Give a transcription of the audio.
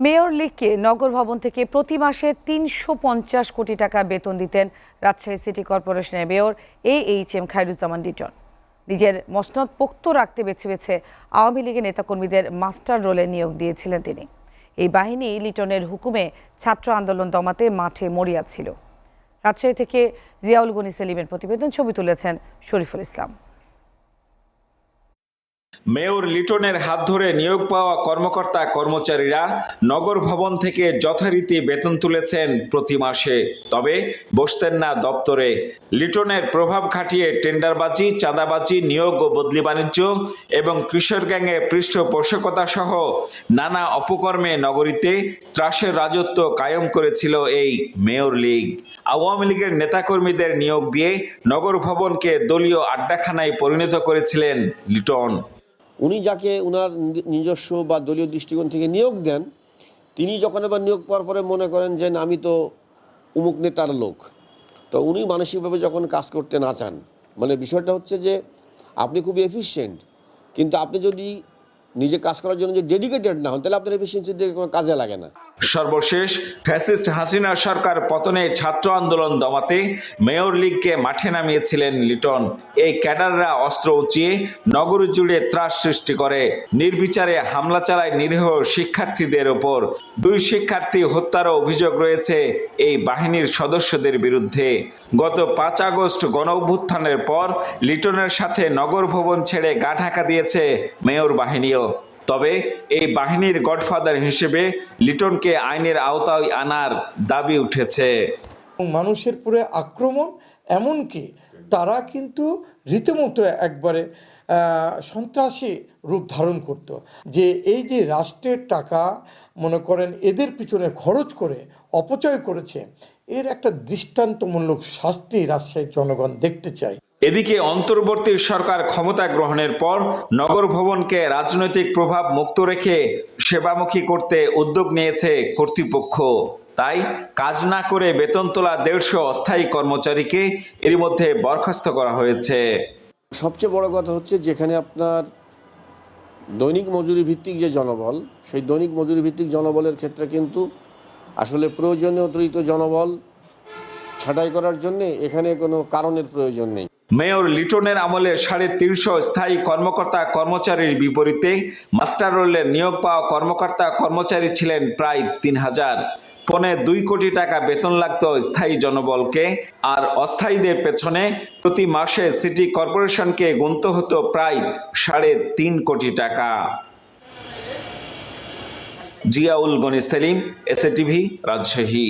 Mayor লীগকে নগর ভবন থেকে প্রতি মাসে ৩৫০ কোটি টাকা বেতন দিতেন রাজশাহী সিটি কর্পোরেশনের মেয়র AHM খায়রুজ্জামান লিটন। নিজের মসনদ পোক্ত রাখতে বেছে বেছে আওয়ামী লীগের নেতাকর্মীদের মাস্টার রোলে নিয়োগ দিয়েছিলেন তিনি। এই বাহিনী লিটনের হুকুমে ছাত্র আন্দোলন দমাতে মাঠে মরিয়া ছিল। রাজশাহী থেকে জিয়াউল গনি সেলিমের প্রতিবেদন, ছবি তুলেছেন শরীফুল ইসলাম। মেয়র লিটনের হাত ধরে নিয়োগ পাওয়া কর্মকর্তা কর্মচারীরা নগর ভবন থেকে যথারীতি বেতন তুলেছেন প্রতি মাসে, তবে বসতেন না দপ্তরে। লিটনের প্রভাব খাটিয়ে টেন্ডারবাজি, চাঁদাবাজি, নিয়োগ ও বদলি বাণিজ্য এবং কিশোর গ্যাংয়ে পৃষ্ঠপোষকতা সহ নানা অপকর্মে নগরীতে ত্রাসের রাজত্ব কায়েম করেছিল এই মেয়র লীগ। আওয়ামী লীগের নেতাকর্মীদের নিয়োগ দিয়ে নগর ভবনকে দলীয় আড্ডাখানায় পরিণত করেছিলেন লিটন। উনি যাকে ওনার নিজস্ব বা দলীয় দৃষ্টিকোণ থেকে নিয়োগ দেন, তিনি যখন আবার নিয়োগ পাওয়ার পরে মনে করেন যে আমি তো অমুক নেতার লোক, তো উনি মানসিকভাবে যখন কাজ করতে না চান, মানে বিষয়টা হচ্ছে যে আপনি খুব এফিশিয়েন্ট, কিন্তু আপনি যদি নিজে কাজ করার জন্য যে ডেডিকেটেড না হন, তাহলে আপনার এফিসিয়েন্সি দিয়ে কোনো কাজে লাগে না। সর্বশেষ ফ্যাসিস্ট হাসিনা সরকার পতনে ছাত্র আন্দোলন দমাতে মেয়র লীগকে মাঠে নামিয়েছিলেন লিটন। এই ক্যাডাররা অস্ত্র উঁচিয়ে নগর জুড়ে ত্রাস সৃষ্টি করে, নির্বিচারে হামলা চালায় নিরীহ শিক্ষার্থীদের ওপর। 2 শিক্ষার্থী হত্যারও অভিযোগ রয়েছে এই বাহিনীর সদস্যদের বিরুদ্ধে। গত 5 আগস্ট গণঅভ্যুত্থানের পর লিটনের সাথে নগর ভবন ছেড়ে গা ঢাকা দিয়েছে মেয়র বাহিনীও। তবে এই বাহিনীর গডফাদার হিসেবে লিটনকে আইনের আওতায় আনার দাবি উঠেছে। মানুষের পুরো আক্রমণ, এমনকি তারা কিন্তু রীতিমতো একবারে সন্ত্রাসী রূপ ধারণ করত। যে এই যে রাষ্ট্রের টাকা মনে করেন এদের পিছনে খরচ করে অপচয় করেছে, এর একটা দৃষ্টান্তমূলক শাস্তি রাজশাহীর জনগণ দেখতে চায়। এদিকে অন্তর্বর্তী সরকার ক্ষমতা গ্রহণের পর নগর ভবনকে রাজনৈতিক প্রভাব মুক্ত রেখে সেবামুখী করতে উদ্যোগ নিয়েছে কর্তৃপক্ষ। তাই কাজ না করে বেতন তোলা 150 অস্থায়ী কর্মচারীকে এর মধ্যে বরখাস্ত করা হয়েছে। সবচেয়ে বড় কথা হচ্ছে, যেখানে আপনার দৈনিক মজুরি ভিত্তিক যে জনবল, সেই দৈনিক মজুরি ভিত্তিক জনবলের ক্ষেত্রে কিন্তু আসলে প্রয়োজনীয় অতিরিক্ত জনবল ছাঁটাই করার জন্য এখানে কোনো কারণের প্রয়োজন নেই। মেয়র লিটনের আমলে 350 স্থায়ী কর্মকর্তা কর্মচারীর বিপরীতে মাস্টার রোলে নিয়োগ পাওয়া কর্মকর্তা কর্মচারী ছিলেন প্রায় 3000। 2.25 কোটি টাকা বেতন লাগত স্থায়ী জনবলকে, আর অস্থায়ীদের পেছনে প্রতি মাসে সিটি কর্পোরেশনকে গুনতে হতো প্রায় 3.5 কোটি টাকা। জিয়াউল গনি সেলিম, এসএটিভি, রাজশাহী।